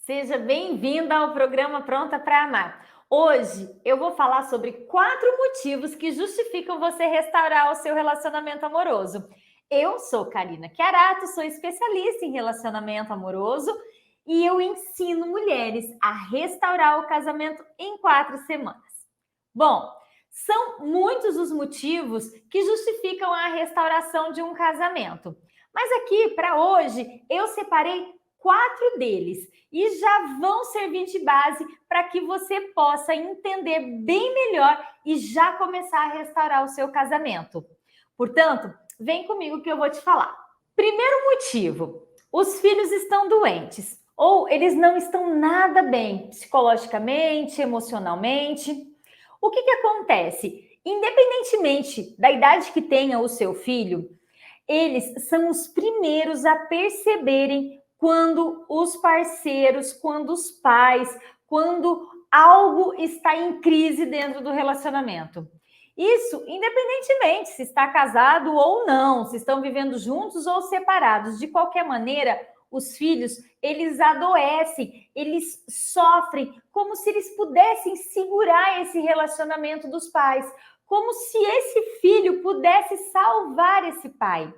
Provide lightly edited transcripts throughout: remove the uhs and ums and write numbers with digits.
Seja bem-vinda ao programa Pronta para Amar. Hoje eu vou falar sobre 4 motivos que justificam você restaurar o seu relacionamento amoroso. Eu sou Karina Chiarato, sou especialista em relacionamento amoroso e eu ensino mulheres a restaurar o casamento em 4 semanas. Bom, são muitos os motivos que justificam a restauração de um casamento. Mas aqui, para hoje, eu separei 4 deles e já vão servir de base para que você possa entender bem melhor e já começar a restaurar o seu casamento. Portanto, vem comigo que eu vou te falar. Primeiro motivo: os filhos estão doentes ou eles não estão nada bem psicologicamente, emocionalmente. O que acontece? Independentemente da idade que tenha o seu filho, eles são os primeiros a perceberem quando os parceiros, quando os pais, quando algo está em crise dentro do relacionamento. Isso independentemente se está casado ou não, se estão vivendo juntos ou separados. De qualquer maneira, os filhos, eles adoecem, eles sofrem, como se eles pudessem segurar esse relacionamento dos pais, como se esse filho pudesse salvar esse pai.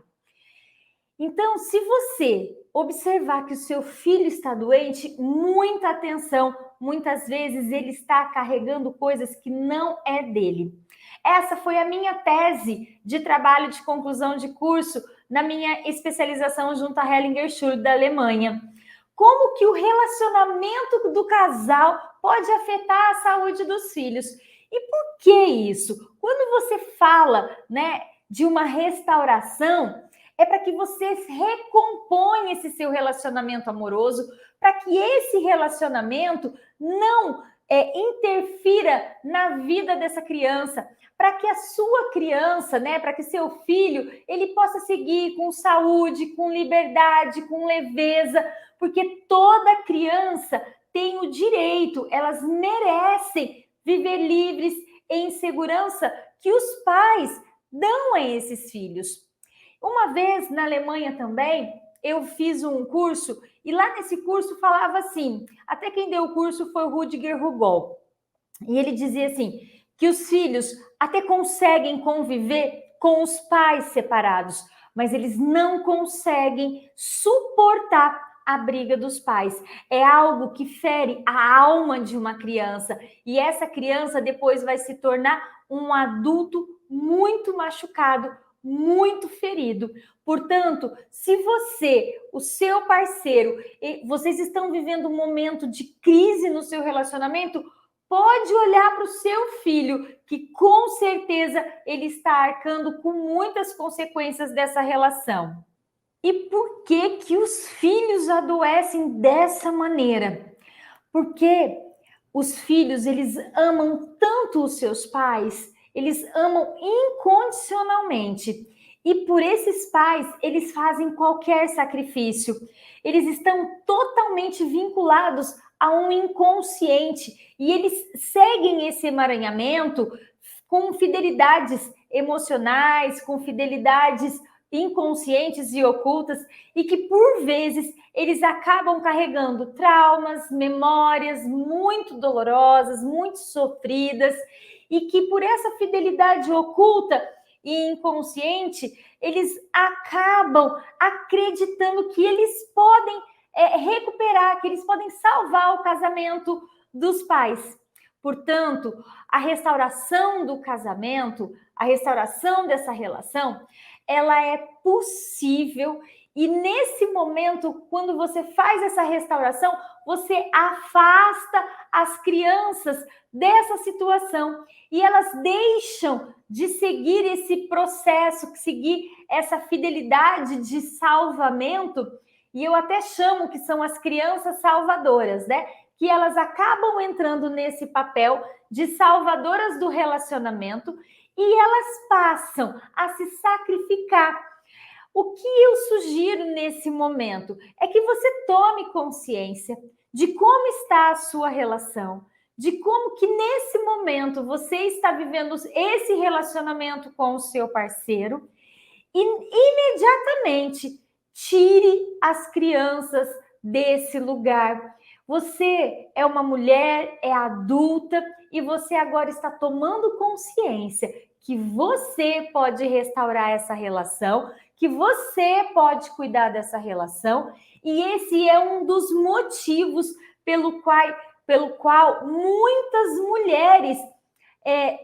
Então, se você observar que o seu filho está doente, muita atenção, muitas vezes ele está carregando coisas que não é dele. Essa foi a minha tese de trabalho de conclusão de curso na minha especialização junto à Hellinger Schule da Alemanha. Como que o relacionamento do casal pode afetar a saúde dos filhos? E por que isso? Quando você fala, de uma restauração, é para que você recomponha esse seu relacionamento amoroso, para que esse relacionamento não interfira na vida dessa criança, para que a sua criança, para que seu filho, ele possa seguir com saúde, com liberdade, com leveza, porque toda criança tem o direito, elas merecem viver livres, em segurança, que os pais dão a esses filhos. Uma vez na Alemanha também, eu fiz um curso e lá nesse curso falava assim, até quem deu o curso foi o Rüdiger Rugol, e ele dizia assim, que os filhos até conseguem conviver com os pais separados, mas eles não conseguem suportar a briga dos pais. É algo que fere a alma de uma criança e essa criança depois vai se tornar um adulto muito machucado, muito ferido. Portanto, se você, o seu parceiro, vocês estão vivendo um momento de crise no seu relacionamento, pode olhar para o seu filho, que com certeza ele está arcando com muitas consequências dessa relação. E por que os filhos adoecem dessa maneira? Porque os filhos, eles amam tanto os seus pais, eles amam incondicionalmente. E por esses pais, eles fazem qualquer sacrifício. Eles estão totalmente vinculados a um inconsciente e eles seguem esse emaranhamento com fidelidades emocionais, com fidelidades inconscientes e ocultas, e que por vezes eles acabam carregando traumas, memórias muito dolorosas, muito sofridas, e que por essa fidelidade oculta e inconsciente, eles acabam acreditando que eles podem recuperar, que eles podem salvar o casamento dos pais. Portanto, a restauração do casamento, a restauração dessa relação, ela é possível e nesse momento, quando você faz essa restauração, você afasta as crianças dessa situação e elas deixam de seguir esse processo, seguir essa fidelidade de salvamento, e eu até chamo que são as crianças salvadoras, que elas acabam entrando nesse papel de salvadoras do relacionamento e elas passam a se sacrificar. O que eu sugiro nesse momento é que você tome consciência de como está a sua relação, de como que nesse momento você está vivendo esse relacionamento com o seu parceiro e imediatamente tire as crianças desse lugar. Você é uma mulher, é adulta e você agora está tomando consciência que você pode restaurar essa relação, que você pode cuidar dessa relação, e esse é um dos motivos pelo qual muitas mulheres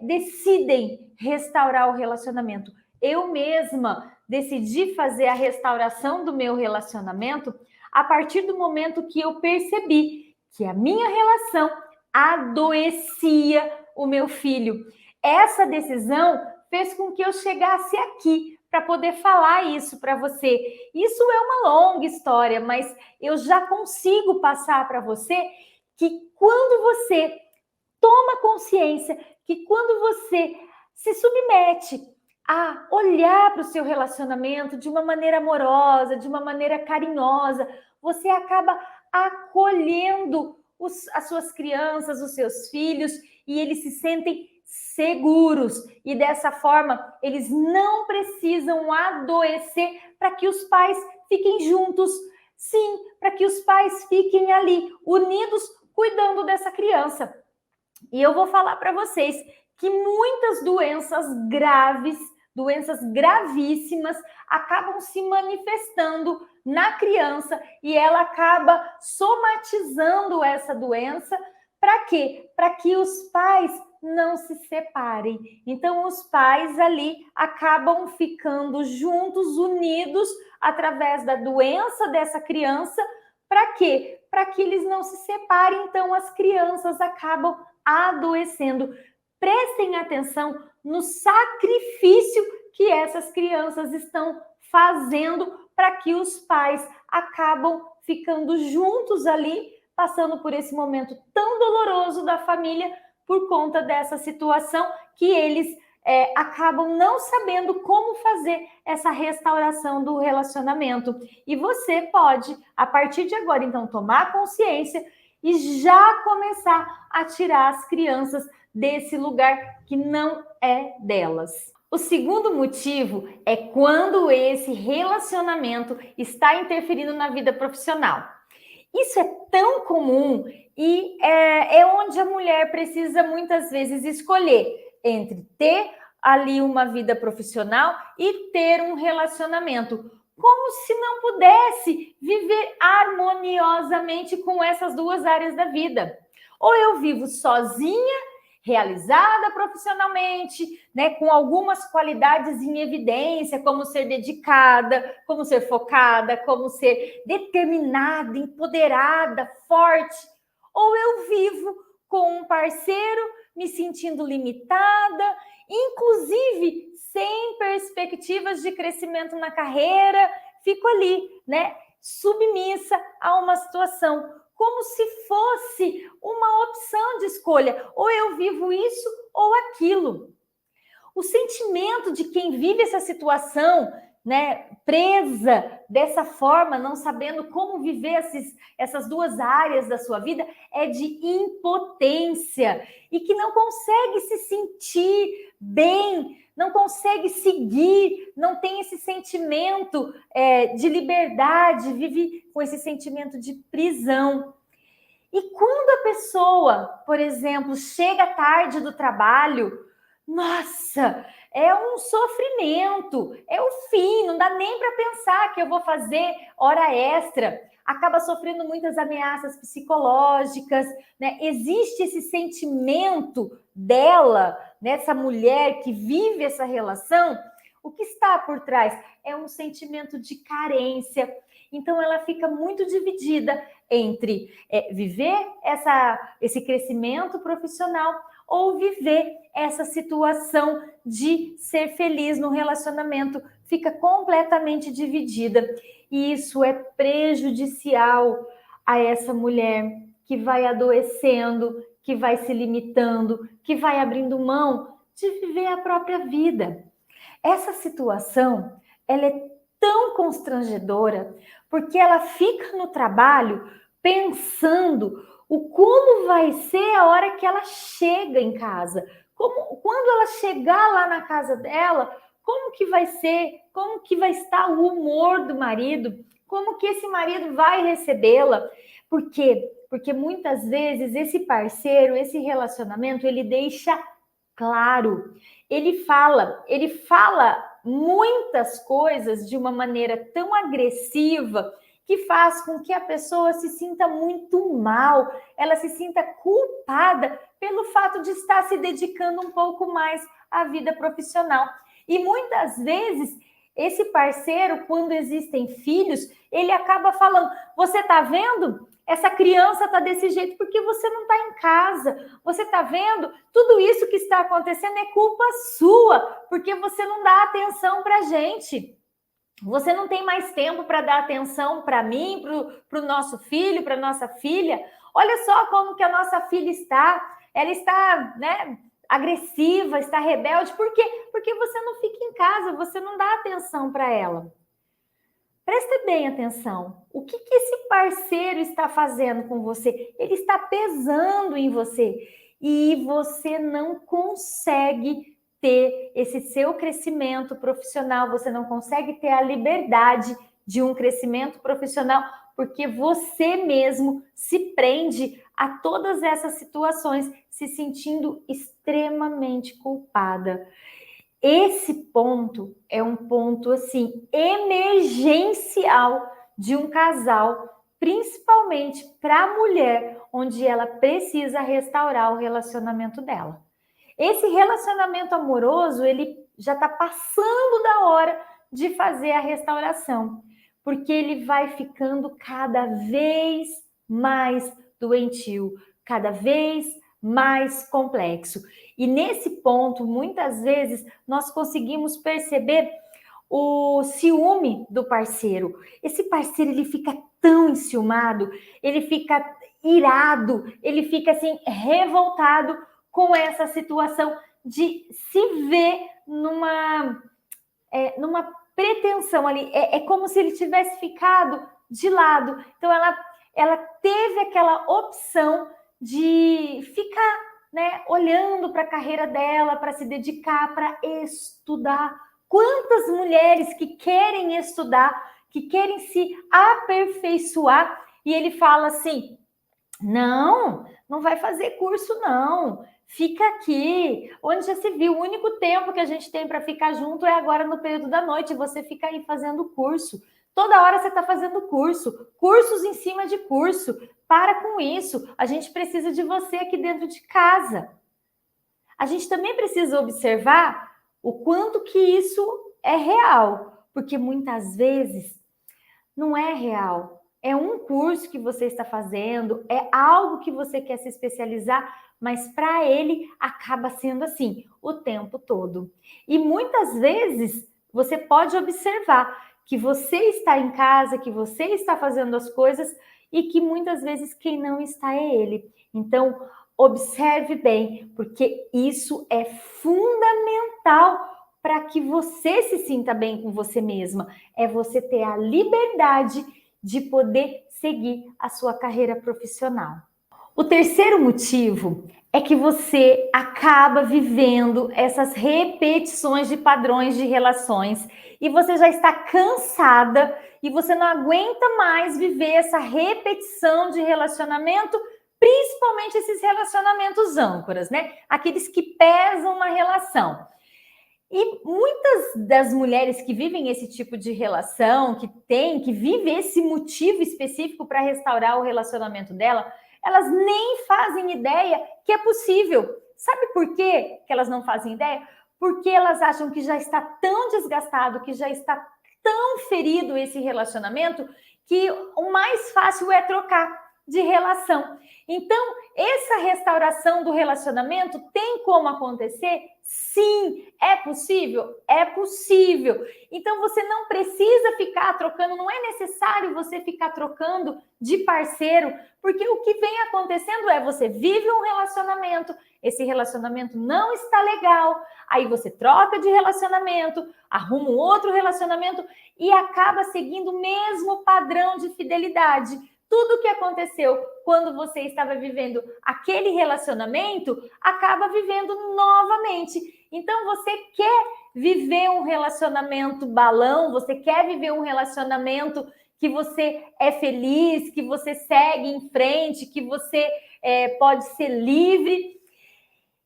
decidem restaurar o relacionamento. Eu mesma decidi fazer a restauração do meu relacionamento a partir do momento que eu percebi que a minha relação adoecia o meu filho. Essa decisão fez com que eu chegasse aqui para poder falar isso para você. Isso é uma longa história, mas eu já consigo passar para você que quando você toma consciência, que quando você se submete a olhar para o seu relacionamento de uma maneira amorosa, de uma maneira carinhosa, você acaba acolhendo as suas crianças, os seus filhos, e eles se sentem seguros. E dessa forma, eles não precisam adoecer para que os pais fiquem juntos. Sim, para que os pais fiquem ali, unidos, cuidando dessa criança. E eu vou falar para vocês que muitas doenças graves, doenças gravíssimas, acabam se manifestando na criança e ela acaba somatizando essa doença. Para quê? Para que os pais não se separem. Então, os pais ali acabam ficando juntos, unidos, através da doença dessa criança. Para quê? Para que eles não se separem. Então, as crianças acabam adoecendo. Prestem atenção no sacrifício que essas crianças estão fazendo para que os pais acabam ficando juntos ali, passando por esse momento tão doloroso da família por conta dessa situação que eles acabam não sabendo como fazer essa restauração do relacionamento. E você pode, a partir de agora, então, tomar consciência e já começar a tirar as crianças desse lugar que não é delas. O segundo motivo é quando esse relacionamento está interferindo na vida profissional. Isso é tão comum e é onde a mulher precisa muitas vezes escolher entre ter ali uma vida profissional e ter um relacionamento, como se não pudesse viver harmoniosamente com essas duas áreas da vida. Ou eu vivo sozinha, realizada profissionalmente, né, com algumas qualidades em evidência, como ser dedicada, como ser focada, como ser determinada, empoderada, forte. Ou eu vivo com um parceiro me sentindo limitada, inclusive sem perspectivas de crescimento na carreira, fico ali, né, submissa a uma situação, como se fosse uma opção de escolha, ou eu vivo isso ou aquilo. O sentimento de quem vive essa situação, né, presa dessa forma, não sabendo como viver essas duas áreas da sua vida, é de impotência e que não consegue se sentir bem, não consegue seguir, não tem esse sentimento de liberdade, vive com esse sentimento de prisão. E quando a pessoa, por exemplo, chega tarde do trabalho, nossa, é um sofrimento, é o fim, não dá nem para pensar que eu vou fazer hora extra. Acaba sofrendo muitas ameaças psicológicas, né? Existe esse sentimento dela, nessa mulher que vive essa relação, o que está por trás? É um sentimento de carência. Então, ela fica muito dividida entre viver esse crescimento profissional ou viver essa situação de ser feliz no relacionamento. Fica completamente dividida. E isso é prejudicial a essa mulher que vai adoecendo, que vai se limitando, que vai abrindo mão de viver a própria vida. Essa situação, ela é tão constrangedora, porque ela fica no trabalho pensando o como vai ser a hora que ela chega em casa. Quando ela chegar lá na casa dela, como que vai ser? Como que vai estar o humor do marido? Como que esse marido vai recebê-la? Por quê? Porque muitas vezes esse parceiro, esse relacionamento, ele deixa claro. Ele fala muitas coisas de uma maneira tão agressiva que faz com que a pessoa se sinta muito mal, ela se sinta culpada pelo fato de estar se dedicando um pouco mais à vida profissional. E muitas vezes esse parceiro, quando existem filhos, ele acaba falando: você tá vendo? Essa criança tá desse jeito porque você não tá em casa. Você tá vendo? Tudo isso que está acontecendo é culpa sua, porque você não dá atenção pra gente. Você não tem mais tempo para dar atenção para mim, para o nosso filho, para nossa filha. Olha só como que a nossa filha está. Ela está, né, agressiva, está rebelde. Por quê? Porque você não fica em casa, você não dá atenção para ela. Presta bem atenção. O que esse parceiro está fazendo com você? Ele está pesando em você. E você não consegue ter esse seu crescimento profissional, você não consegue ter a liberdade de um crescimento profissional, porque você mesmo se prende a todas essas situações, se sentindo extremamente culpada. Esse ponto é um ponto, assim, emergencial de um casal, principalmente para a mulher, onde ela precisa restaurar o relacionamento dela. Esse relacionamento amoroso, ele já está passando da hora de fazer a restauração, porque ele vai ficando cada vez mais doentio, cada vez mais complexo. E nesse ponto, muitas vezes, nós conseguimos perceber o ciúme do parceiro. Esse parceiro, ele fica tão enciumado, ele fica irado, ele fica assim, revoltado com essa situação de se ver numa pretensão ali. É como se ele tivesse ficado de lado. Então, ela teve aquela opção de ficar, né, olhando para a carreira dela, para se dedicar, para estudar. Quantas mulheres que querem estudar, que querem se aperfeiçoar, e ele fala assim: não vai fazer curso, não. Fica aqui. Onde já se viu? O único tempo que a gente tem para ficar junto é agora no período da noite. Você fica aí fazendo curso. Toda hora você está fazendo curso. Cursos em cima de curso. Para com isso. A gente precisa de você aqui dentro de casa. A gente também precisa observar o quanto que isso é real. Porque muitas vezes não é real. É um curso que você está fazendo, é algo que você quer se especializar, mas para ele acaba sendo assim o tempo todo. E muitas vezes você pode observar que você está em casa, que você está fazendo as coisas e que muitas vezes quem não está é ele. Então, observe bem, porque isso é fundamental para que você se sinta bem com você mesma. É você ter a liberdade de poder seguir a sua carreira profissional. O terceiro motivo é que você acaba vivendo essas repetições de padrões de relações e você já está cansada e você não aguenta mais viver essa repetição de relacionamento, principalmente esses relacionamentos âncoras, né? Aqueles que pesam na relação. E muitas das mulheres que vivem esse tipo de relação, que vivem esse motivo específico para restaurar o relacionamento dela, elas nem fazem ideia que é possível. Sabe por quê que elas não fazem ideia? Porque elas acham que já está tão desgastado, que já está tão ferido esse relacionamento, que o mais fácil é trocar de relação. Então, essa restauração do relacionamento tem como acontecer? Sim. É possível? É possível. Então, você não precisa ficar trocando, não é necessário você ficar trocando de parceiro, porque o que vem acontecendo é você vive um relacionamento, esse relacionamento não está legal, aí você troca de relacionamento, arruma um outro relacionamento e acaba seguindo o mesmo padrão de fidelidade. Tudo que aconteceu quando você estava vivendo aquele relacionamento, acaba vivendo novamente. Então, você quer viver um relacionamento balão, você quer viver um relacionamento que você é feliz, que você segue em frente, que você pode ser livre.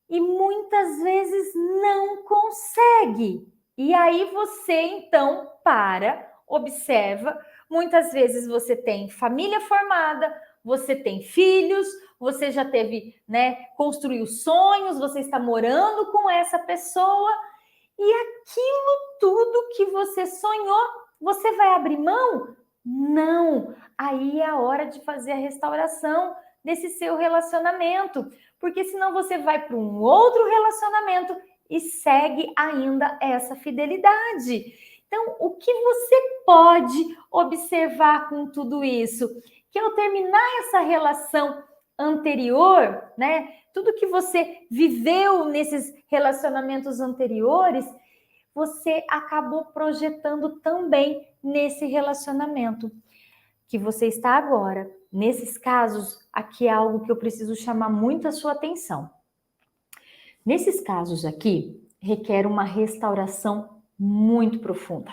E muitas vezes não consegue. E aí você, então, observa. Muitas vezes você tem família formada, você tem filhos, você já teve, construiu sonhos, você está morando com essa pessoa e aquilo tudo que você sonhou, você vai abrir mão? Não. Aí é a hora de fazer a restauração desse seu relacionamento, porque senão você vai para um outro relacionamento e segue ainda essa fidelidade. Então, o que você pode observar com tudo isso? Que ao terminar essa relação anterior, tudo que você viveu nesses relacionamentos anteriores, você acabou projetando também nesse relacionamento que você está agora. Nesses casos, aqui é algo que eu preciso chamar muito a sua atenção. Nesses casos aqui, requer uma restauração muito profunda,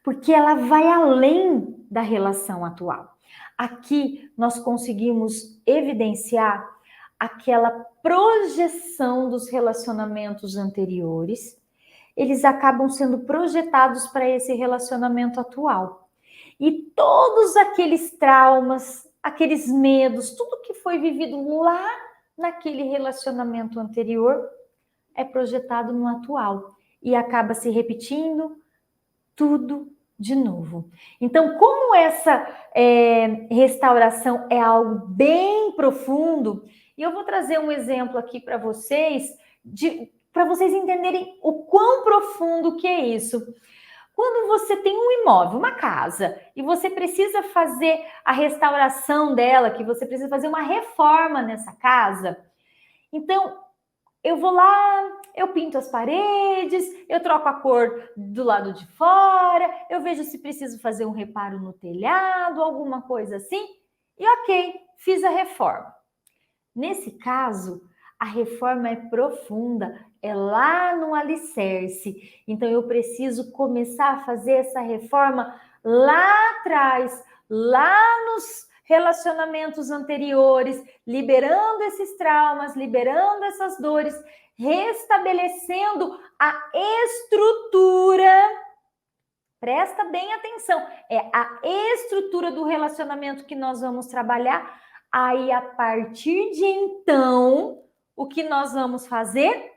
porque ela vai além da relação atual. Aqui nós conseguimos evidenciar aquela projeção dos relacionamentos anteriores, eles acabam sendo projetados para esse relacionamento atual. E todos aqueles traumas, aqueles medos, tudo que foi vivido lá naquele relacionamento anterior é projetado no atual e acaba se repetindo tudo de novo. Então, como essa restauração é algo bem profundo, e eu vou trazer um exemplo aqui para vocês, para vocês entenderem o quão profundo que é isso. Quando você tem um imóvel, uma casa, e você precisa fazer a restauração dela, que você precisa fazer uma reforma nessa casa, então eu vou lá, eu pinto as paredes, eu troco a cor do lado de fora, eu vejo se preciso fazer um reparo no telhado, alguma coisa assim, e ok, fiz a reforma. Nesse caso, a reforma é profunda, é lá no alicerce. Então, eu preciso começar a fazer essa reforma lá atrás, lá nos relacionamentos anteriores, liberando esses traumas, liberando essas dores, restabelecendo a estrutura. Presta bem atenção, é a estrutura do relacionamento que nós vamos trabalhar. Aí, a partir de então, o que nós vamos fazer?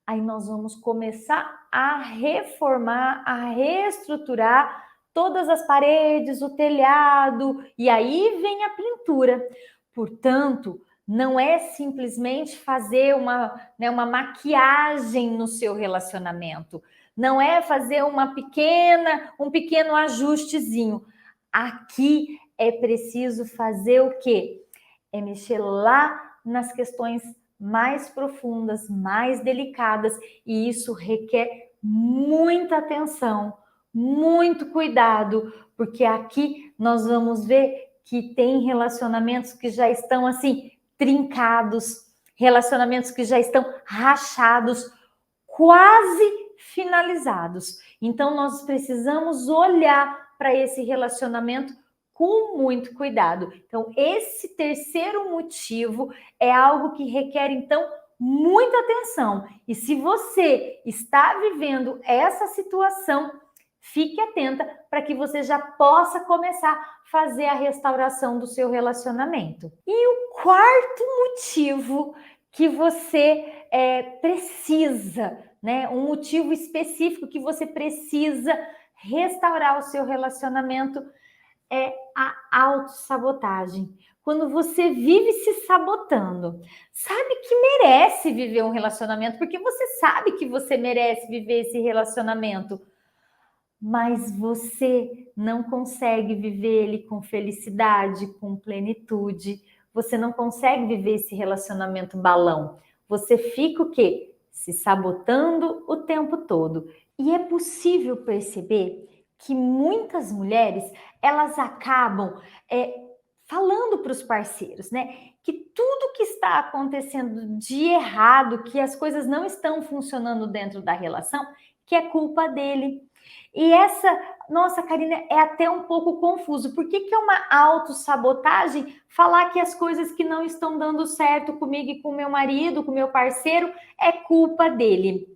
Aí nós vamos começar a reformar, a reestruturar todas as paredes, o telhado, e aí vem a pintura. Portanto, não é simplesmente fazer uma maquiagem no seu relacionamento, não é fazer um pequeno ajustezinho. Aqui é preciso fazer o quê? É mexer lá nas questões mais profundas, mais delicadas, e isso requer muita atenção, muito cuidado, porque aqui nós vamos ver que tem relacionamentos que já estão assim trincados, relacionamentos que já estão rachados, quase finalizados. Então nós precisamos olhar para esse relacionamento com muito cuidado. Então, esse terceiro motivo é algo que requer, então, muita atenção. E se você está vivendo essa situação, fique atenta para que você já possa começar a fazer a restauração do seu relacionamento. E o quarto motivo que você precisa, um motivo específico que você precisa restaurar o seu relacionamento é a autossabotagem. Quando você vive se sabotando, sabe que merece viver um relacionamento, porque você sabe que você merece viver esse relacionamento, mas você não consegue viver ele com felicidade, com plenitude, você não consegue viver esse relacionamento balão. Você fica o quê? Se sabotando o tempo todo. E é possível perceber que muitas mulheres, elas acabam falando para os parceiros, que tudo que está acontecendo de errado, que as coisas não estão funcionando dentro da relação, que é culpa dele. E essa Nossa, Karina, é até um pouco confuso. Por que é uma autossabotagem falar que as coisas que não estão dando certo comigo e com meu marido, com meu parceiro, é culpa dele?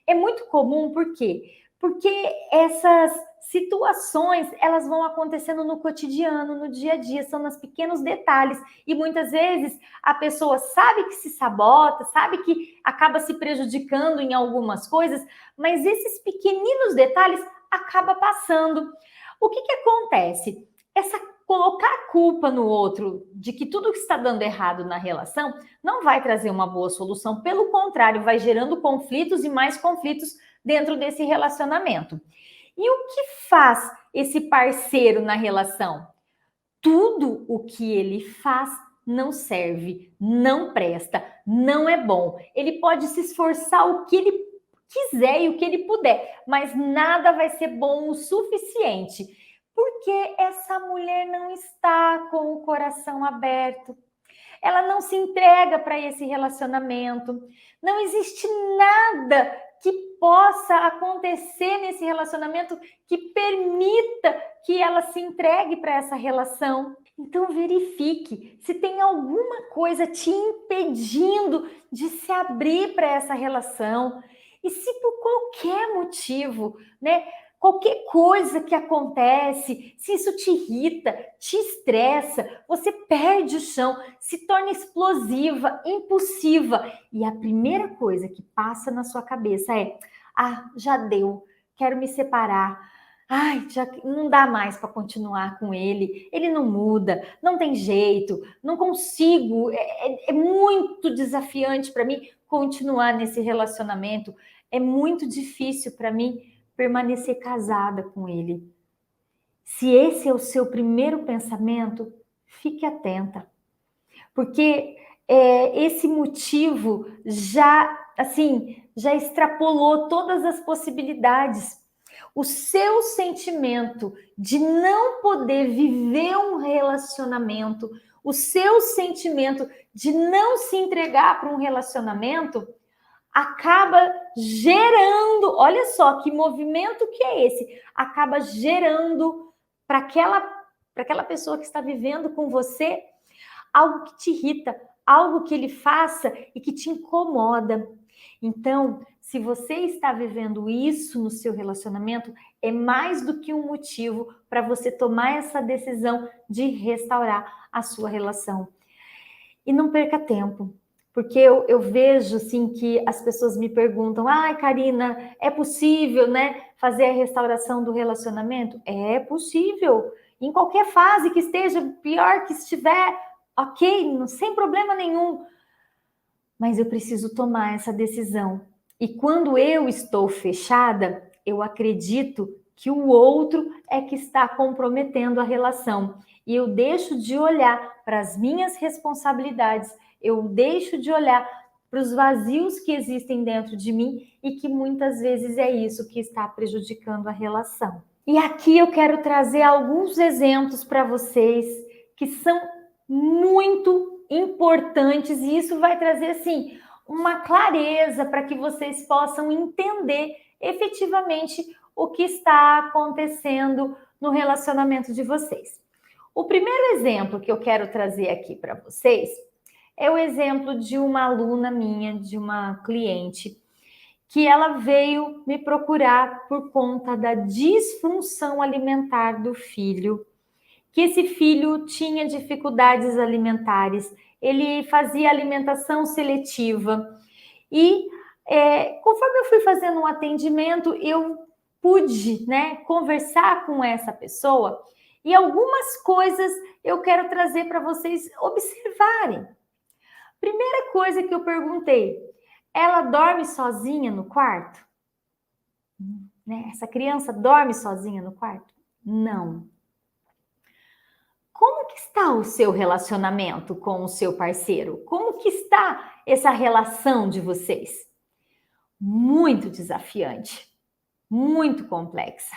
É muito comum, por quê? Porque essas situações, elas vão acontecendo no cotidiano, no dia a dia, são nos pequenos detalhes. E muitas vezes a pessoa sabe que se sabota, sabe que acaba se prejudicando em algumas coisas, mas esses pequeninos detalhes acaba passando. O que acontece? Colocar culpa no outro de que tudo que está dando errado na relação não vai trazer uma boa solução, pelo contrário, vai gerando conflitos e mais conflitos dentro desse relacionamento. E o que faz esse parceiro na relação? Tudo o que ele faz não serve, não presta, não é bom. Ele pode se esforçar o que ele quiser e o que ele puder, mas nada vai ser bom o suficiente, porque essa mulher não está com o coração aberto. Ela não se entrega para esse relacionamento. Não existe nada que possa acontecer nesse relacionamento que permita que ela se entregue para essa relação. Então verifique se tem alguma coisa te impedindo de se abrir para essa relação. E se por qualquer motivo, né, qualquer coisa que acontece, se isso te irrita, te estressa, você perde o chão, se torna explosiva, impulsiva. E a primeira coisa que passa na sua cabeça é: já deu, quero me separar. Já não dá mais para continuar com ele não muda, não tem jeito, não consigo, é muito desafiante para mim continuar nesse relacionamento, é muito difícil para mim permanecer casada com ele. Se esse é o seu primeiro pensamento, fique atenta, porque esse motivo já extrapolou todas as possibilidades. O seu sentimento de não poder viver um relacionamento, o seu sentimento de não se entregar para um relacionamento, acaba gerando, olha só que movimento que é esse, acaba gerando para aquela pessoa que está vivendo com você algo que te irrita, algo que ele faça e que te incomoda. Então, se você está vivendo isso no seu relacionamento, é mais do que um motivo para você tomar essa decisão de restaurar a sua relação. E não perca tempo, porque eu vejo assim que as pessoas me perguntam: Karina, é possível, né, fazer a restauração do relacionamento? É possível, em qualquer fase que esteja, pior que estiver, ok, sem problema nenhum. Mas eu preciso tomar essa decisão. E quando eu estou fechada, eu acredito que o outro é que está comprometendo a relação. E eu deixo de olhar para as minhas responsabilidades, eu deixo de olhar para os vazios que existem dentro de mim e que muitas vezes é isso que está prejudicando a relação. E aqui eu quero trazer alguns exemplos para vocês que são muito importantes e isso vai trazer, assim, uma clareza para que vocês possam entender efetivamente o que está acontecendo no relacionamento de vocês. O primeiro exemplo que eu quero trazer aqui para vocês é o exemplo de uma aluna minha, de uma cliente, que ela veio me procurar por conta da disfunção alimentar do filho, que esse filho tinha dificuldades alimentares, ele fazia alimentação seletiva e conforme eu fui fazendo um atendimento, eu pude, né, conversar com essa pessoa e algumas coisas eu quero trazer para vocês observarem. Primeira coisa que eu perguntei: ela dorme sozinha no quarto? Né? Essa criança dorme sozinha no quarto? Não. Como que está o seu relacionamento com o seu parceiro? Como que está essa relação de vocês? Muito desafiante, muito complexa.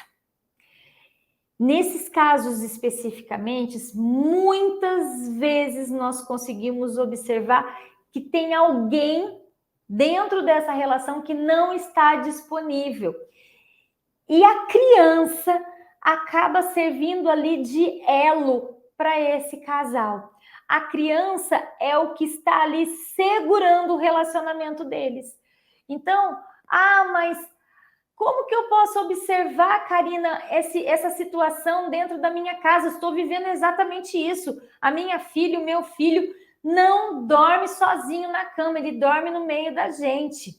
Nesses casos especificamente, muitas vezes nós conseguimos observar que tem alguém dentro dessa relação que não está disponível. E a criança acaba servindo ali de elo para esse casal. A criança é o que está ali segurando o relacionamento deles. Então, mas como que eu posso observar, Karina, essa situação dentro da minha casa? Estou vivendo exatamente isso. A minha filha, o meu filho, não dorme sozinho na cama, ele dorme no meio da gente.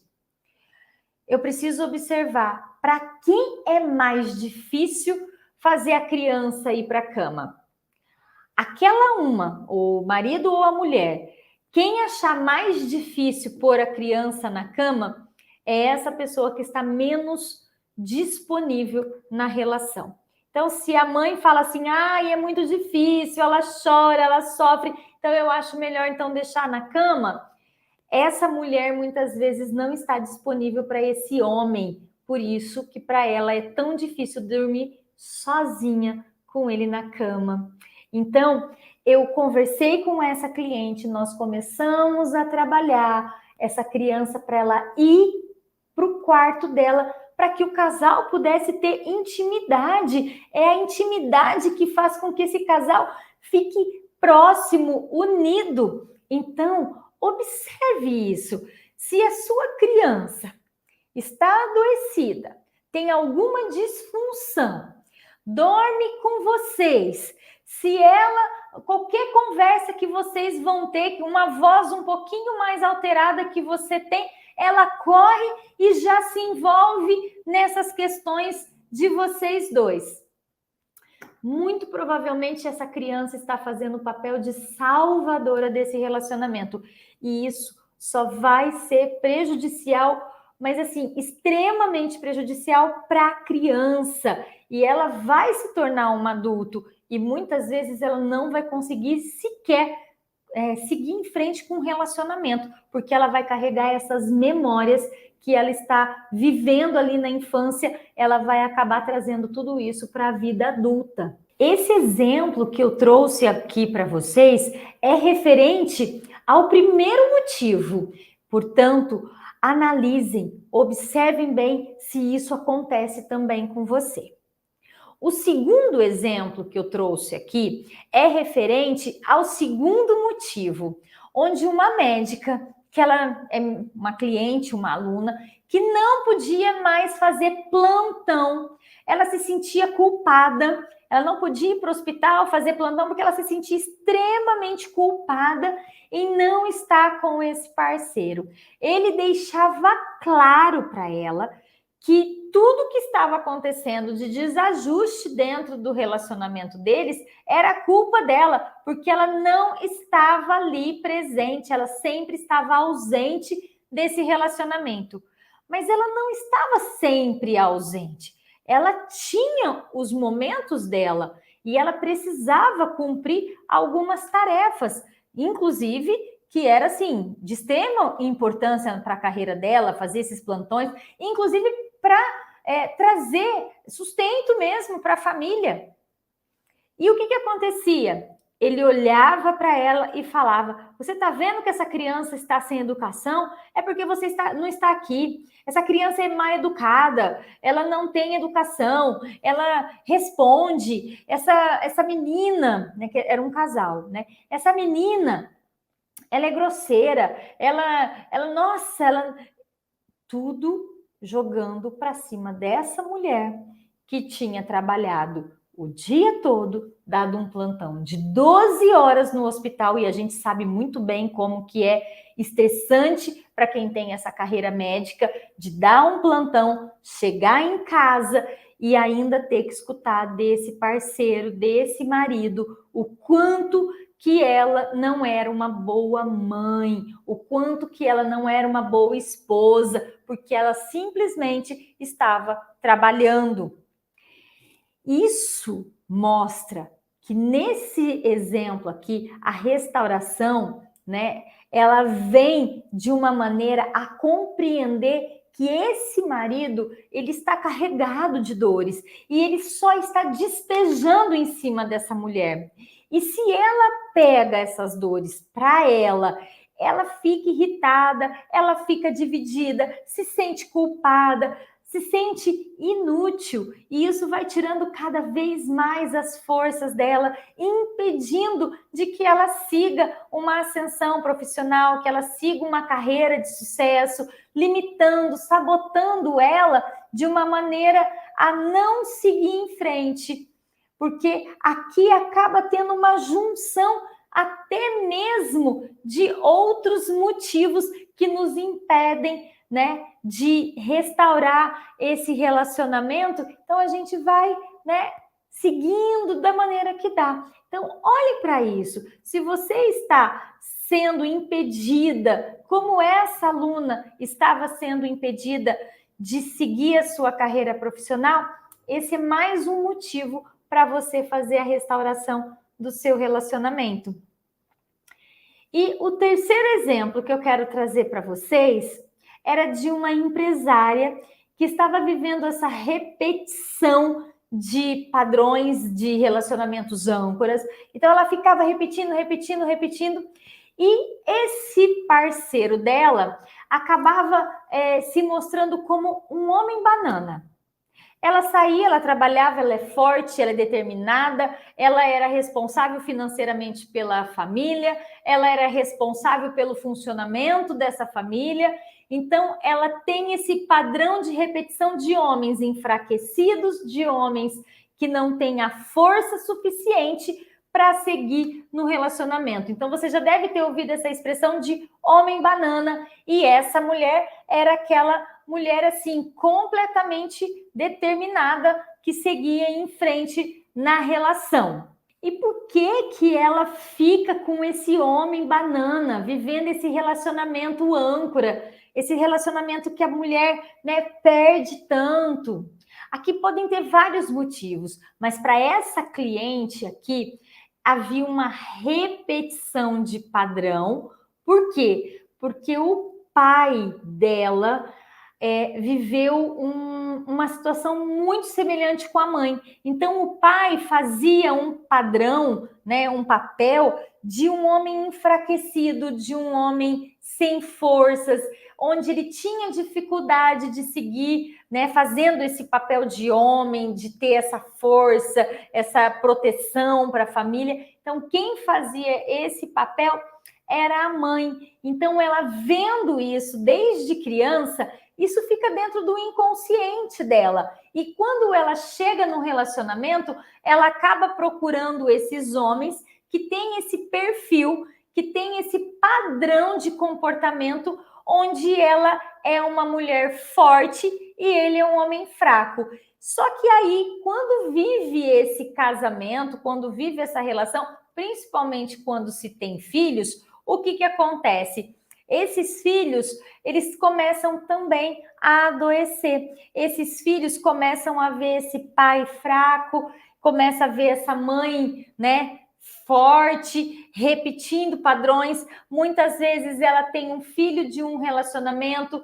Eu preciso observar para quem é mais difícil fazer a criança ir para a cama. Aquela o marido ou a mulher, quem achar mais difícil pôr a criança na cama é essa pessoa que está menos disponível na relação. Então, se a mãe fala assim, é muito difícil, ela chora, ela sofre, então eu acho melhor então deixar na cama, essa mulher muitas vezes não está disponível para esse homem, por isso que para ela é tão difícil dormir sozinha com ele na cama. Então, eu conversei com essa cliente, nós começamos a trabalhar essa criança para ela ir para o quarto dela, para que o casal pudesse ter intimidade. É a intimidade que faz com que esse casal fique próximo, unido. Então, observe isso. Se a sua criança está adoecida, tem alguma disfunção, dorme com vocês, se ela, qualquer conversa que vocês vão ter, uma voz um pouquinho mais alterada que você tem, ela corre e já se envolve nessas questões de vocês dois. Muito provavelmente essa criança está fazendo o papel de salvadora desse relacionamento. E isso só vai ser prejudicial, mas assim, extremamente prejudicial para a criança. E ela vai se tornar um adulto e muitas vezes ela não vai conseguir sequer seguir em frente com o relacionamento, porque ela vai carregar essas memórias que ela está vivendo ali na infância, ela vai acabar trazendo tudo isso para a vida adulta. Esse exemplo que eu trouxe aqui para vocês é referente ao primeiro motivo. Portanto, analisem, observem bem se isso acontece também com você. O segundo exemplo que eu trouxe aqui é referente ao segundo motivo, onde uma médica, que ela é uma cliente, uma aluna, que não podia mais fazer plantão, ela se sentia culpada, ela não podia ir para o hospital fazer plantão porque ela se sentia extremamente culpada em não estar com esse parceiro. Ele deixava claro para ela que tudo que estava acontecendo de desajuste dentro do relacionamento deles era culpa dela, porque ela não estava ali presente, ela sempre estava ausente desse relacionamento. Mas ela não estava sempre ausente, ela tinha os momentos dela e ela precisava cumprir algumas tarefas, inclusive que era assim de extrema importância para a carreira dela, fazer esses plantões, inclusive para trazer sustento mesmo para a família. E o que acontecia? Ele olhava para ela e falava, você está vendo que essa criança está sem educação? É porque você não está aqui. Essa criança é mal educada, ela não tem educação, ela responde. Essa menina, né, que era um casal, né? Essa menina, ela é grosseira, ela tudo jogando para cima dessa mulher que tinha trabalhado o dia todo, dado um plantão de 12 horas no hospital, e a gente sabe muito bem como que é estressante para quem tem essa carreira médica, de dar um plantão, chegar em casa e ainda ter que escutar desse parceiro, desse marido, o quanto que ela não era uma boa mãe, o quanto que ela não era uma boa esposa, porque ela simplesmente estava trabalhando. Isso mostra que nesse exemplo aqui, a restauração, né, ela vem de uma maneira a compreender que esse marido, ele está carregado de dores e ele só está despejando em cima dessa mulher. E se ela pega essas dores para ela fica irritada, ela fica dividida, se sente culpada, se sente inútil e isso vai tirando cada vez mais as forças dela, impedindo de que ela siga uma ascensão profissional, que ela siga uma carreira de sucesso, limitando, sabotando ela de uma maneira a não seguir em frente, porque aqui acaba tendo uma junção até mesmo de outros motivos que nos impedem, né, de restaurar esse relacionamento. Então a gente vai, né, seguindo da maneira que dá. Então olhe para isso. Se você está sendo impedida, como essa aluna estava sendo impedida de seguir a sua carreira profissional, esse é mais um motivo para você fazer a restauração do seu relacionamento. E o terceiro exemplo que eu quero trazer para vocês era de uma empresária que estava vivendo essa repetição de padrões de relacionamentos âncoras. Então ela ficava repetindo, e esse parceiro dela acabava se mostrando como um homem banana. Ela saía, ela trabalhava, ela é forte, ela é determinada, ela era responsável financeiramente pela família, ela era responsável pelo funcionamento dessa família. Então, ela tem esse padrão de repetição de homens enfraquecidos, de homens que não têm a força suficiente para seguir no relacionamento. Então, você já deve ter ouvido essa expressão de homem banana, e essa mulher era aquela mulher assim completamente determinada que seguia em frente na relação. E por que ela fica com esse homem banana, vivendo esse relacionamento âncora, esse relacionamento que a mulher, né, perde tanto? Aqui podem ter vários motivos, mas para essa cliente aqui havia uma repetição de padrão. Por quê? Porque o pai dela viveu uma situação muito semelhante com a mãe. Então, o pai fazia um padrão, né, um papel de um homem enfraquecido, de um homem sem forças, onde ele tinha dificuldade de seguir, né, fazendo esse papel de homem, de ter essa força, essa proteção para a família. Então, quem fazia esse papel era a mãe. Então, ela vendo isso desde criança, isso fica dentro do inconsciente dela. E quando ela chega no relacionamento, ela acaba procurando esses homens que têm esse perfil, que têm esse padrão de comportamento, onde ela é uma mulher forte e ele é um homem fraco. Só que aí, quando vive esse casamento, quando vive essa relação, principalmente quando se tem filhos, o que acontece? Esses filhos, eles começam também a adoecer. Esses filhos começam a ver esse pai fraco, começa a ver essa mãe, né, forte, repetindo padrões. Muitas vezes ela tem um filho de um relacionamento,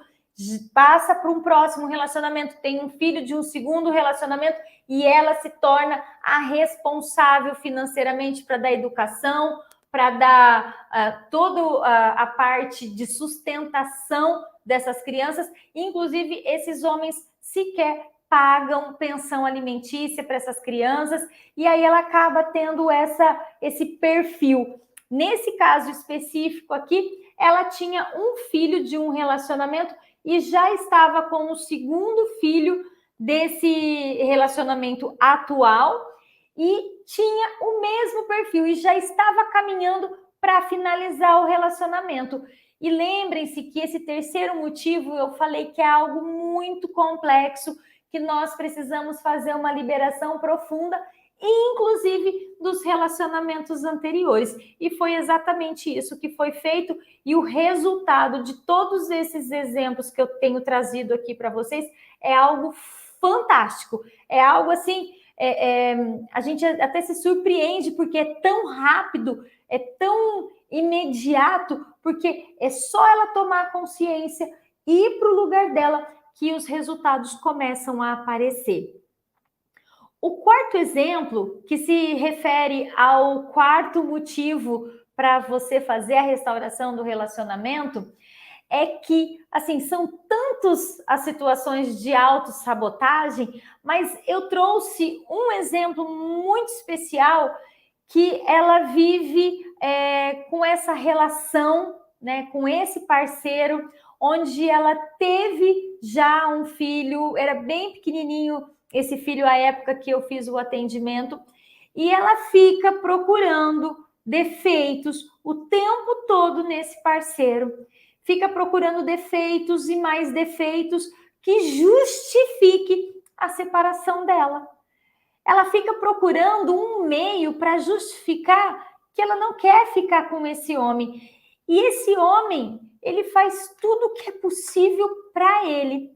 passa para um próximo relacionamento, tem um filho de um segundo relacionamento e ela se torna a responsável financeiramente para dar educação, para dar toda a parte de sustentação dessas crianças. Inclusive, esses homens sequer pagam pensão alimentícia para essas crianças, e aí ela acaba tendo esse perfil. Nesse caso específico aqui, ela tinha um filho de um relacionamento e já estava com o segundo filho desse relacionamento atual, e tinha o mesmo perfil e já estava caminhando para finalizar o relacionamento. E lembrem-se que esse terceiro motivo, eu falei que é algo muito complexo, que nós precisamos fazer uma liberação profunda, inclusive dos relacionamentos anteriores. E foi exatamente isso que foi feito, e o resultado de todos esses exemplos que eu tenho trazido aqui para vocês é algo fantástico, é algo assim... a gente até se surpreende porque é tão rápido, é tão imediato, porque é só ela tomar consciência e ir para o lugar dela que os resultados começam a aparecer. O quarto exemplo, que se refere ao quarto motivo para você fazer a restauração do relacionamento, é que, assim, são tantas as situações de autossabotagem, mas eu trouxe um exemplo muito especial que ela vive com essa relação, né, com esse parceiro, onde ela teve já um filho, era bem pequenininho esse filho à época que eu fiz o atendimento, e ela fica procurando defeitos o tempo todo nesse parceiro, fica procurando defeitos e mais defeitos que justifique a separação dela. Ela fica procurando um meio para justificar que ela não quer ficar com esse homem. E esse homem, ele faz tudo o que é possível para ele.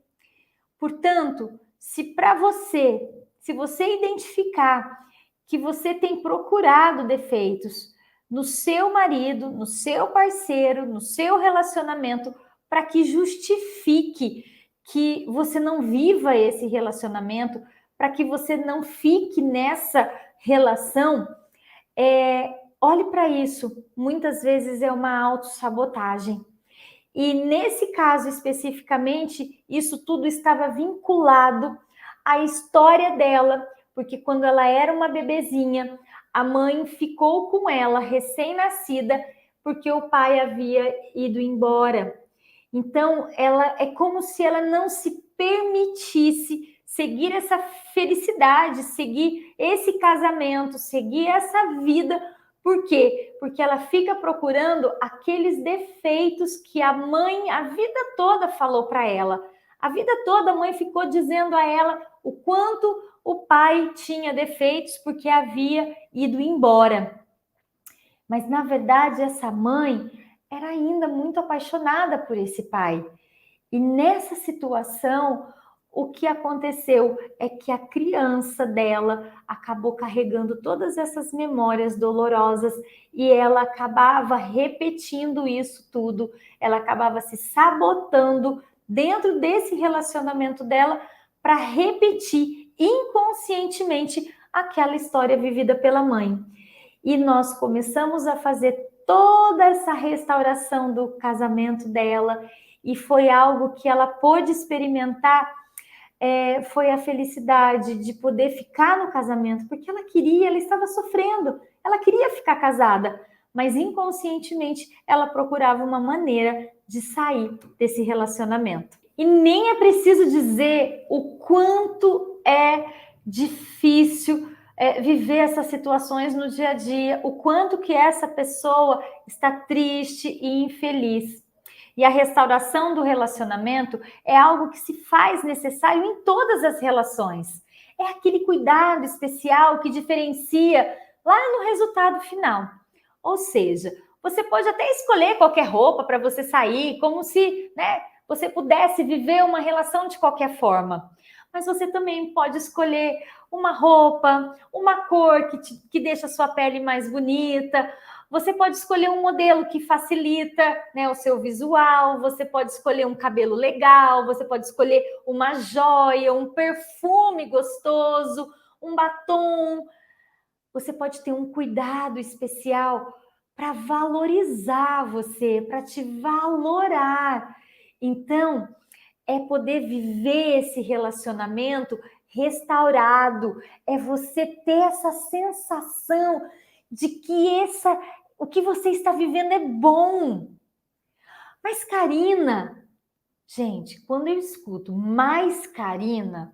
Portanto, se você identificar que você tem procurado defeitos no seu marido, no seu parceiro, no seu relacionamento, para que justifique que você não viva esse relacionamento, para que você não fique nessa relação, olhe para isso. Muitas vezes é uma autossabotagem. E nesse caso especificamente, isso tudo estava vinculado à história dela, porque quando ela era uma bebezinha, a mãe ficou com ela recém-nascida, porque o pai havia ido embora. Então, ela é como se ela não se permitisse seguir essa felicidade, seguir esse casamento, seguir essa vida. Por quê? Porque ela fica procurando aqueles defeitos que a mãe a vida toda falou para ela. A vida toda a mãe ficou dizendo a ela o quanto o pai tinha defeitos porque havia ido embora. Mas, na verdade, essa mãe era ainda muito apaixonada por esse pai. E nessa situação, o que aconteceu é que a criança dela acabou carregando todas essas memórias dolorosas e ela acabava repetindo isso tudo, ela acabava se sabotando dentro desse relacionamento dela para repetir inconscientemente aquela história vivida pela mãe. E nós começamos a fazer toda essa restauração do casamento dela, e foi algo que ela pôde experimentar, foi a felicidade de poder ficar no casamento, porque ela estava sofrendo, ela queria ficar casada, mas inconscientemente ela procurava uma maneira de sair desse relacionamento. E nem é preciso dizer o quanto é difícil viver essas situações no dia a dia, o quanto que essa pessoa está triste e infeliz. E a restauração do relacionamento é algo que se faz necessário em todas as relações. É aquele cuidado especial que diferencia lá no resultado final. Ou seja, você pode até escolher qualquer roupa para você sair, como se, né, você pudesse viver uma relação de qualquer forma. Mas você também pode escolher uma roupa, uma cor que deixa a sua pele mais bonita. Você pode escolher um modelo que facilita, né, o seu visual. Você pode escolher um cabelo legal. Você pode escolher uma joia, um perfume gostoso, um batom. Você pode ter um cuidado especial para valorizar você, para te valorar. Então, é poder viver esse relacionamento restaurado, é você ter essa sensação de que o que você está vivendo é bom. Mas Karina, gente, quando eu escuto mais Karina,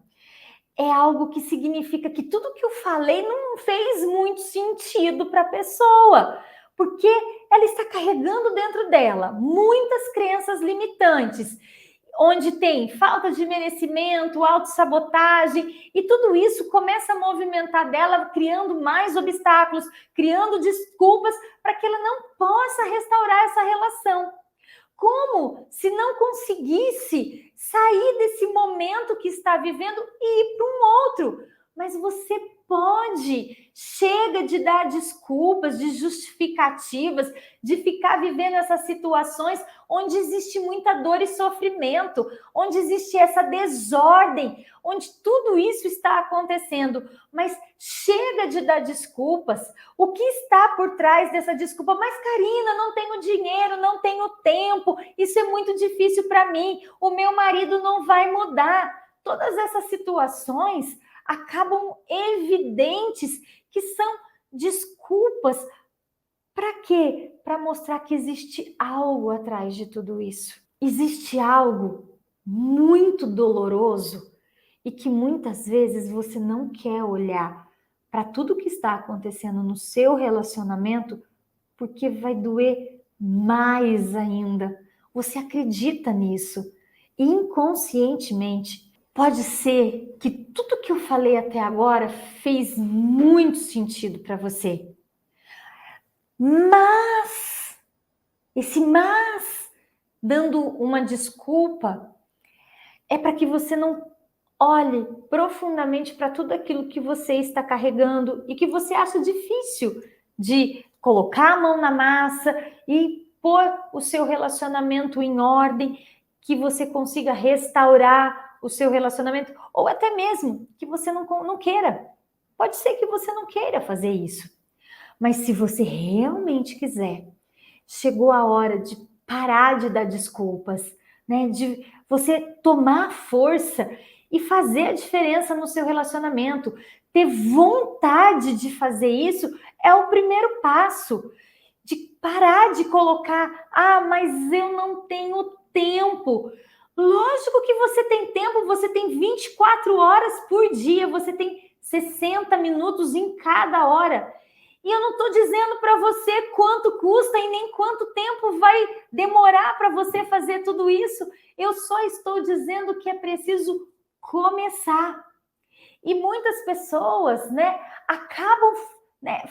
é algo que significa que tudo que eu falei não fez muito sentido para a pessoa, porque ela está carregando dentro dela muitas crenças limitantes, onde tem falta de merecimento, autossabotagem, e tudo isso começa a movimentar dela, criando mais obstáculos, criando desculpas para que ela não possa restaurar essa relação. Como se não conseguisse sair desse momento que está vivendo e ir para um outro. Mas você pode. Chega de dar desculpas, de justificativas, de ficar vivendo essas situações onde existe muita dor e sofrimento, onde existe essa desordem, onde tudo isso está acontecendo. Mas chega de dar desculpas. O que está por trás dessa desculpa? Mas, Karina, não tenho dinheiro, não tenho tempo, isso é muito difícil para mim, o meu marido não vai mudar. Todas essas situações acabam evidentes que são desculpas. Para quê? Para mostrar que existe algo atrás de tudo isso. Existe algo muito doloroso e que muitas vezes você não quer olhar para tudo que está acontecendo no seu relacionamento, porque vai doer mais ainda. Você acredita nisso. E inconscientemente, pode ser que tudo que eu falei até agora fez muito sentido para você. Mas, esse mas, dando uma desculpa, é para que você não olhe profundamente para tudo aquilo que você está carregando e que você acha difícil de colocar a mão na massa e pôr o seu relacionamento em ordem, que você consiga restaurar o seu relacionamento, ou até mesmo que você não queira. Pode ser que você não queira fazer isso. Mas se você realmente quiser, chegou a hora de parar de dar desculpas, né? De você tomar força e fazer a diferença no seu relacionamento. Ter vontade de fazer isso é o primeiro passo. De parar de colocar, mas eu não tenho tempo. Lógico que você tem tempo, você tem 24 horas por dia, você tem 60 minutos em cada hora. E eu não estou dizendo para você quanto custa e nem quanto tempo vai demorar para você fazer tudo isso. Eu só estou dizendo que é preciso começar. E muitas pessoas, acabam,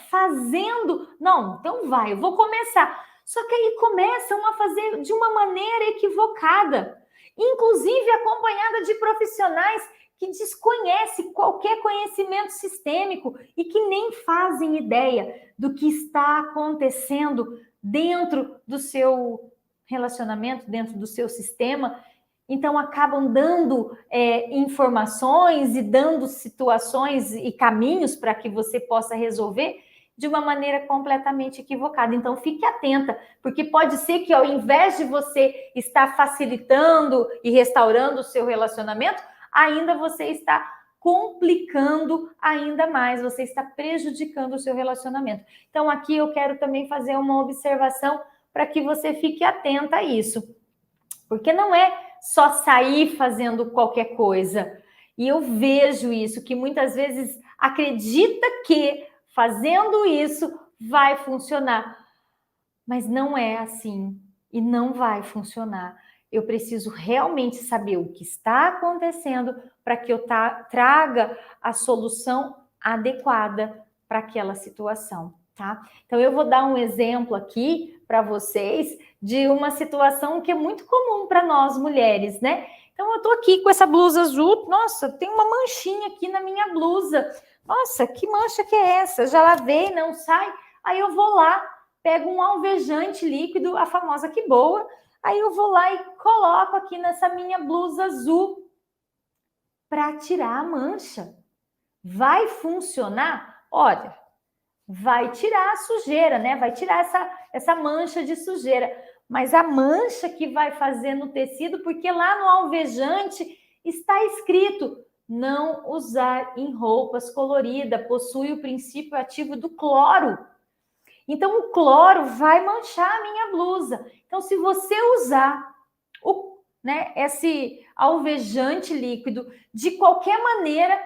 fazendo... Não, então vai, eu vou começar. Só que aí começam a fazer de uma maneira equivocada. Inclusive acompanhada de profissionais que desconhecem qualquer conhecimento sistêmico e que nem fazem ideia do que está acontecendo dentro do seu relacionamento, dentro do seu sistema. Então, acabam dando informações e dando situações e caminhos para que você possa resolver de uma maneira completamente equivocada. Então, fique atenta, porque pode ser que ao invés de você estar facilitando e restaurando o seu relacionamento, ainda você está complicando ainda mais, você está prejudicando o seu relacionamento. Então, aqui eu quero também fazer uma observação para que você fique atenta a isso. Porque não é só sair fazendo qualquer coisa. E eu vejo isso, que muitas vezes acredita que fazendo isso vai funcionar. Mas não é assim e não vai funcionar. Eu preciso realmente saber o que está acontecendo para que eu traga a solução adequada para aquela situação, tá? Então, eu vou dar um exemplo aqui para vocês de uma situação que é muito comum para nós mulheres, né? Então, eu tô aqui com essa blusa azul. Nossa, tem uma manchinha aqui na minha blusa. Nossa, que mancha que é essa? Já lavei, não sai. Aí eu vou lá, pego um alvejante líquido, a famosa Que Boa. Aí eu vou lá e coloco aqui nessa minha blusa azul para tirar a mancha. Vai funcionar? Olha, vai tirar a sujeira, né? Vai tirar essa mancha de sujeira. Mas a mancha que vai fazer no tecido, porque lá no alvejante está escrito: não usar em roupas coloridas, possui o princípio ativo do cloro. Então, o cloro vai manchar a minha blusa. Então, se você usar esse alvejante líquido de qualquer maneira,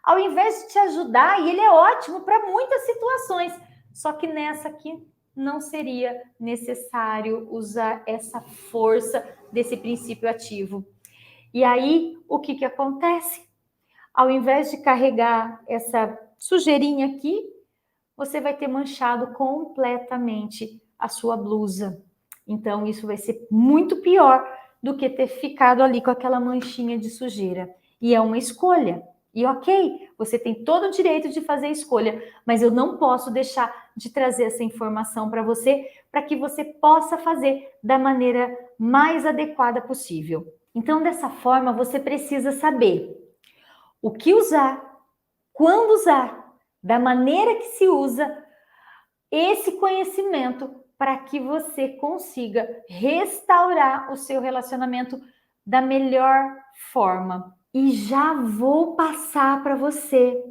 ao invés de te ajudar, e ele é ótimo para muitas situações, só que nessa aqui não seria necessário usar essa força desse princípio ativo. E aí, o que acontece? Ao invés de carregar essa sujeirinha aqui, você vai ter manchado completamente a sua blusa. Então, isso vai ser muito pior do que ter ficado ali com aquela manchinha de sujeira. E é uma escolha. E ok, você tem todo o direito de fazer a escolha, mas eu não posso deixar de trazer essa informação para você, para que você possa fazer da maneira mais adequada possível. Então, dessa forma, você precisa saber o que usar, quando usar, da maneira que se usa esse conhecimento para que você consiga restaurar o seu relacionamento da melhor forma. E já vou passar para você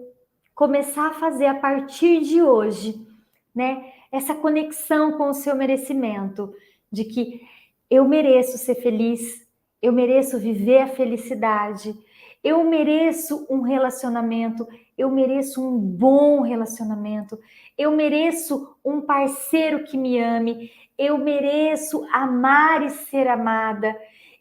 começar a fazer a partir de hoje, né? Essa conexão com o seu merecimento, de que eu mereço ser feliz, eu mereço viver a felicidade, eu mereço um relacionamento, eu mereço um bom relacionamento, eu mereço um parceiro que me ame, eu mereço amar e ser amada,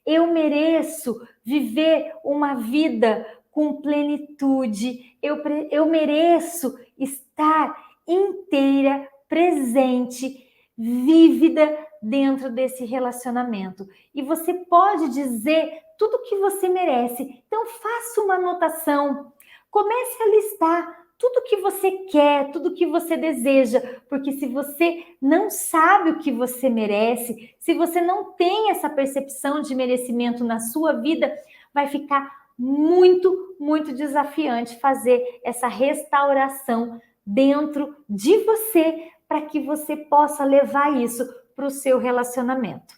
eu mereço viver uma vida com plenitude, eu mereço estar inteira, presente, vívida dentro desse relacionamento. E você pode dizer tudo o que você merece. Então, faça uma anotação, comece a listar tudo que você quer, tudo que você deseja, porque se você não sabe o que você merece, se você não tem essa percepção de merecimento na sua vida, vai ficar muito desafiante fazer essa restauração dentro de você para que você possa levar isso para o seu relacionamento.